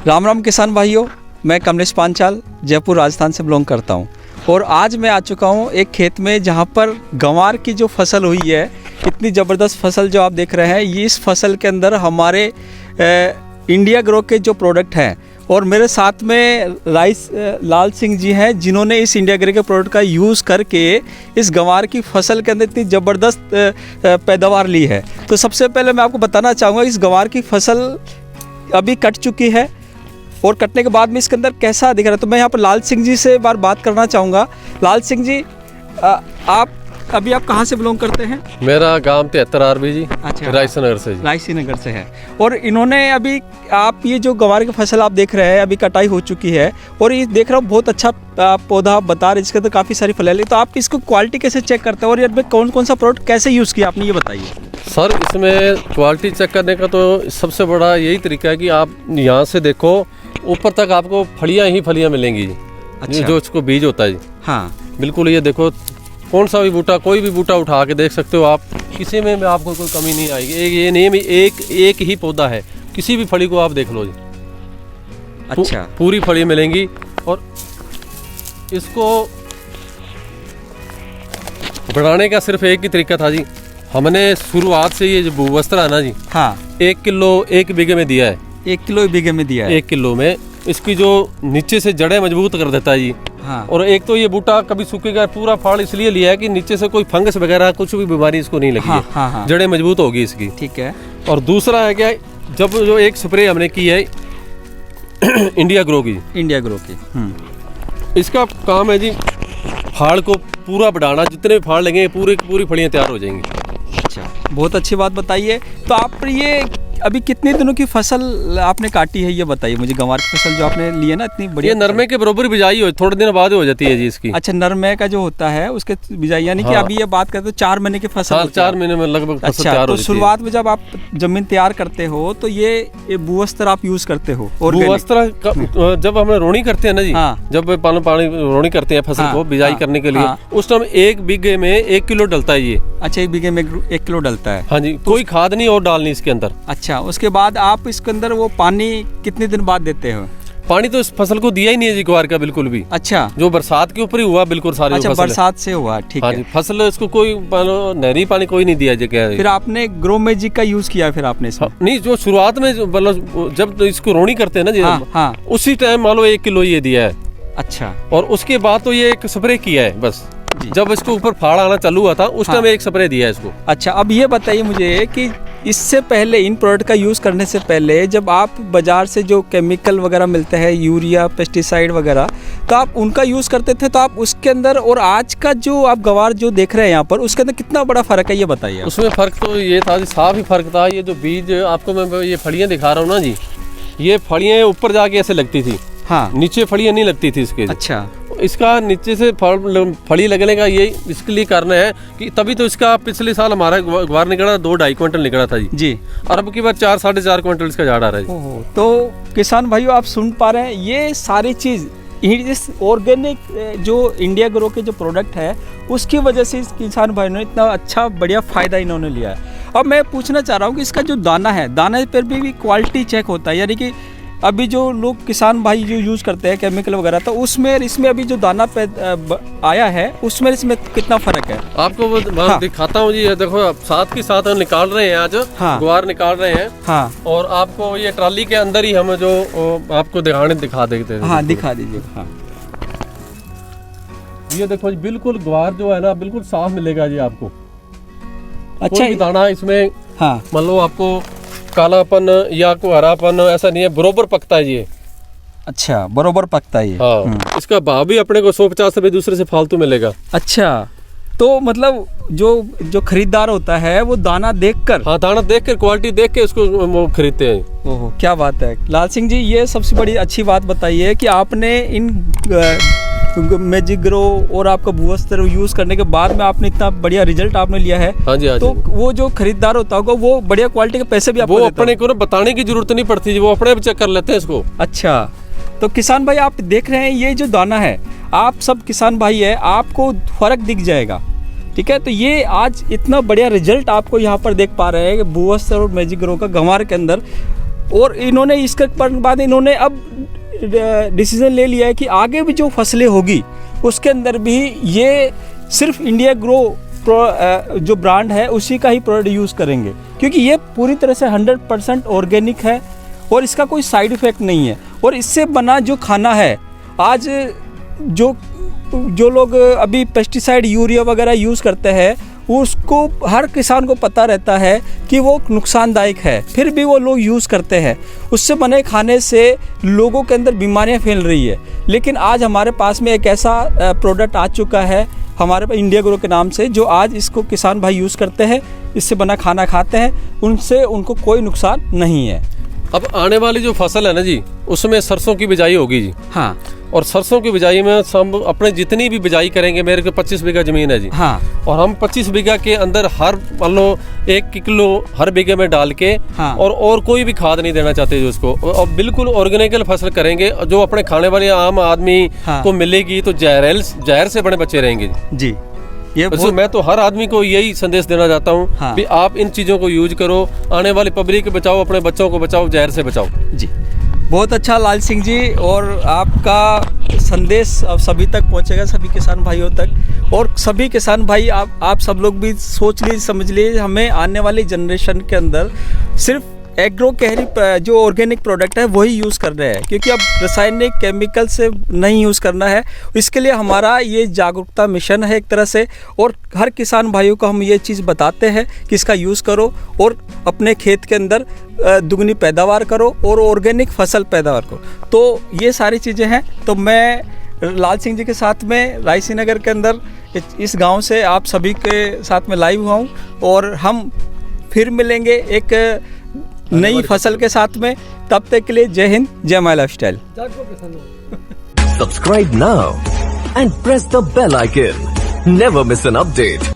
राम राम किसान भाइयों, मैं कमलेश पांचाल जयपुर राजस्थान से बिलोंग करता हूं और आज मैं आ चुका हूं एक खेत में जहां पर गंवार की जो फसल हुई है, इतनी ज़बरदस्त फसल जो आप देख रहे हैं, ये इस फसल के अंदर हमारे इंडिया ग्रो के जो प्रोडक्ट हैं और मेरे साथ में लाल सिंह जी हैं जिन्होंने इस इंडिया ग्रो के प्रोडक्ट का यूज़ करके इस गंवार की फसल के अंदर इतनी ज़बरदस्त पैदावार ली है। तो सबसे पहले मैं आपको बताना चाहूँगा इस गंवार की फसल अभी कट चुकी है और कटने के बाद में इसके अंदर कैसा दिख रहा है। तो मैं यहाँ पर लाल सिंह जी से एक बार बात करना चाहूँगा। लाल सिंह जी, आप कहाँ से बिलोंग करते हैं? मेरा गांव 73 आरबी जी। अच्छा, रायसी नगर से जी। रायसी नगर से है। और इन्होंने अभी आप ये जो गंवार की फसल आप देख रहे हैं अभी कटाई हो चुकी है और ये देख रहा हूँ बहुत अच्छा पौधा आप बता रहे, जिसके अंदर काफ़ी सारी फल है। तो आप इसको क्वालिटी कैसे चेक करते हैं और इसमें कौन कौन सा प्रोडक्ट कैसे यूज़ किया आपने, ये बताइए। सर, इसमें क्वालिटी चेक करने का तो सबसे बड़ा यही तरीका है कि आप यहाँ से देखो, ऊपर तक आपको फलियाँ ही फलियाँ मिलेंगी जी। अच्छा। जो इसको बीज होता है जी। हाँ, बिल्कुल। ये देखो, कौन सा भी बूटा, कोई भी बूटा उठा के देख सकते हो आप, किसी में आपको कोई कमी नहीं आएगी। ये नहीं एक ही पौधा है, किसी भी फली को आप देख लो जी। अच्छा, पूरी फली मिलेंगी। और इसको बढ़ाने का सिर्फ एक ही तरीका था जी। हमने शुरुआत से ये जो भूवस्त्र है ना जी, हाँ, 1 किलो 1 बीघे में दिया है। 1 किलो बीघे में दिया है। 1 किलो में इसकी जो नीचे से जड़ें मजबूत कर देता है जी। हाँ। और एक तो ये बूटा कभी सूखेगा, पूरा फाड़ इसलिए लिया है कि नीचे से कोई फंगस वगैरह कुछ भी बीमारी इसको नहीं लगी। हाँ, हाँ। जड़ें मजबूत होगी इसकी। ठीक है। और दूसरा है क्या, जब जो एक स्प्रे हमने की है इंडिया ग्रो की, इसका काम है जी फाड़ को पूरा बढ़ाना। जितने फाड़ लगेंगे पूरी फलियाँ तैयार हो जाएंगी। अच्छा, बहुत अच्छी बात बताइए। तो आप ये अभी कितने दिनों की फसल आपने काटी है, ये बताइए मुझे। गंवार की फसल जो आपने ली है ना, इतनी बढ़िया। ये नरमे के बराबर बिजाई हो, थोड़े दिन बाद हो जाती है जी इसकी। अच्छा, नरमे का जो होता है उसके बिजाई, यानी कि अभी ये बात करते हो 4 महीने की फसल। 4 महीने में लगभग फसल तैयार हो जाती है। शुरुआत में जब आप जमीन तैयार करते हो तो ये भूवस्त्र आप यूज करते हो। और भूवस्त्र जब हम रोणी करते हैं ना जी, जब पानी रोणी करते हैं फसल को बिजाई करने के लिए, उस टाइम 1 बीघे में 1 किलो डलता है ये। अच्छा, 1 बीघे में 1 किलो डलता है। हाँ जी, कोई खाद नहीं और डालनी इसके अंदर। अच्छा, उसके बाद आप इसके अंदर वो पानी कितने दिन बाद देते हो? पानी तो इस फसल को दिया ही नहीं है जी ग्वार का, बिल्कुल भी। अच्छा, जो बरसात के ऊपर ही हुआ बिल्कुल सारी। अच्छा, बरसात से हुआ। ठीक है। फसल इसको कोई नहरी पानी कोई नहीं दिया जी। फिर आपने ग्रो मैजिक का यूज किया फिर आपने इसमें? नहीं, जो शुरुआत में मतलब जब इसको रोणी करते हैं ना जी, हाँ, उसी टाइम मान लो 1 किलो ये दिया है। अच्छा। और उसके बाद तो ये एक स्प्रे किया है बस। जब इसको ऊपर फाड़ आना चालू हुआ था उस टाइम एक स्प्रे दिया है इसको। अच्छा, अब ये बताइए मुझे कि इससे पहले, इन प्रोडक्ट का यूज़ करने से पहले, जब आप बाज़ार से जो केमिकल वगैरह मिलते हैं, यूरिया, पेस्टिसाइड वगैरह, तो आप उनका यूज़ करते थे, तो आप उसके अंदर और आज का जो आप गंवार जो देख रहे हैं यहाँ पर, उसके अंदर कितना बड़ा फ़र्क है, ये बताइए। उसमें फ़र्क तो ये था, साफ ही फ़र्क था। ये जो बीज आपको मैं ये फलियाँ दिखा रहा हूँ ना जी, ये फलियाँ ऊपर जाके ऐसे लगती थी। हाँ, नीचे फलियाँ नहीं लगती थी इसके। अच्छा, इसका नीचे से फली लगने का ये इसके लिए कारण है कि तभी तो इसका पिछले साल हमारा ग्वार निकला 2-2.5 क्विंटल निकला था जी। और अब की बार 4-4.5 क्विंटल इसका झाड़ आ रहा है। तो किसान भाइयों, आप सुन पा रहे हैं, ये सारी चीज़ इस ऑर्गेनिक जो इंडिया ग्रो के जो प्रोडक्ट है उसकी वजह से इस किसान भाई ने इतना अच्छा बढ़िया फ़ायदा इन्होंने लिया है। अब मैं पूछना चाह रहा हूँ कि इसका जो दाना है, दाने पर भी क्वालिटी चेक होता है, यानी कि अभी जो लोग किसान भाई जो यूज़ करते हैं केमिकल वगैरह, तो उसमें इसमें अभी जो दाना आया है उसमें इसमें कितना फ़र्क है आपको मैं दिखाता हूँ जी। ये देखो, आप साथ के साथ निकाल रहे हैं आज। ग्वार निकाल रहे हैं। हाँ। और आपको ये ट्राली के अंदर ही हम जो आपको दिखा देते हैं। हाँ, दिखा दीजिए। हाँ, ये देखो जी, बिल्कुल ग्वार जो है ना बिल्कुल साफ मिलेगा जी आपको। अच्छा, कोई दाना इसमें, हाँ, मान लो आपको कालापन या कोई हरापन ऐसा नहीं है, बरोबर पकता है ये। अच्छा, बरोबर पकता है ये। हाँ। इसका भाव भी अपने को 150 रुपए दूसरे से फालतू मिलेगा। अच्छा, तो मतलब जो खरीदार होता है वो दाना देखकर, हाँ, दाना देखकर, क्वालिटी देख के उसको खरीदते हैं। ओहो, क्या बात है लाल सिंह जी, ये सबसे बड़ी अच्छी बात बताइए कि आपने इन मैजिक ग्रो और आपका भूवस्त्र यूज करने के बाद में आपने इतना बढ़िया रिजल्ट आपने लिया है। हाँ जी, हाँ तो जी। वो जो खरीदार होता होगा वो बढ़िया क्वालिटी के पैसे भी आपको वो अपने को बताने की जरूरत नहीं पड़ती, वो अपने चेक कर लेते हैं इसको। अच्छा, तो किसान भाई आप देख रहे हैं ये जो दाना है, आप सब किसान भाई है, आपको फर्क दिख जाएगा। ठीक है, तो ये आज इतना बढ़िया रिजल्ट आपको यहाँ पर देख पा रहे हैं कि भूवस्त्र और मैजिक ग्रो का गंवार के अंदर और इन्होंने इसके बाद इन्होंने अब डिसीजन ले लिया है कि आगे भी जो फसलें होगी उसके अंदर भी ये सिर्फ इंडिया ग्रो जो ब्रांड है उसी का ही प्रोडक्ट यूज़ करेंगे, क्योंकि ये पूरी तरह से 100% ऑर्गेनिक है और इसका कोई साइड इफ़ेक्ट नहीं है। और इससे बना जो खाना है, आज जो लोग अभी पेस्टिसाइड यूरिया वगैरह यूज़ करते हैं उसको हर किसान को पता रहता है कि वो नुकसानदायक है, फिर भी वो लोग यूज़ करते हैं। उससे बने खाने से लोगों के अंदर बीमारियां फैल रही है। लेकिन आज हमारे पास में एक ऐसा प्रोडक्ट आ चुका है हमारे पास इंडिया ग्रो के नाम से, जो आज इसको किसान भाई यूज़ करते हैं, इससे बना खाना खाते हैं, उनसे उनको कोई नुकसान नहीं है। अब आने वाली जो फसल है ना जी, उसमें सरसों की बिजाई होगी जी। हाँ। और सरसों की बिजाई में हम अपने जितनी भी बिजाई करेंगे, मेरे को 25 बीघा जमीन है जी। हाँ। और हम 25 बीघा के अंदर हर मान लो 1 किलो हर बीघे में डाल के, हाँ। और कोई भी खाद नहीं देना चाहते जो उसको, और बिल्कुल ऑर्गेनिकल फसल करेंगे जो अपने खाने वाले आम आदमी को मिलेगी, तो जहर से बड़े बच्चे रहेंगे जी। ये मैं तो हर आदमी को यही संदेश देना चाहता हूँ। हाँ। कि आप इन चीज़ों को यूज करो, आने वाली पब्लिक को बचाओ, अपने बच्चों को बचाओ, जहर से बचाओ जी। बहुत अच्छा लाल सिंह जी, और आपका संदेश अब सभी तक पहुंचेगा, सभी किसान भाइयों तक। और सभी किसान भाई आप सब लोग भी सोच लीजिए, समझ लीजिए, हमें आने वाली जनरेशन के अंदर सिर्फ एग्रो कैरी जो ऑर्गेनिक प्रोडक्ट है वही यूज़ कर रहे हैं, क्योंकि अब रासायनिक केमिकल से नहीं यूज़ करना है। इसके लिए हमारा ये जागरूकता मिशन है एक तरह से, और हर किसान भाइयों को हम ये चीज़ बताते हैं कि इसका यूज़ करो और अपने खेत के अंदर दुगनी पैदावार करो और ऑर्गेनिक फसल पैदावार करो। तो ये सारी चीज़ें हैं। तो मैं लाल सिंह जी के साथ में रायसी नगर के अंदर इस गाँव से आप सभी के साथ में लाइव हुआ हूँ, और हम फिर मिलेंगे एक नई फसल के साथ में। तब तक के लिए जय हिंद, जय my lifestyle. Subscribe now and press the bell icon. Never miss an update.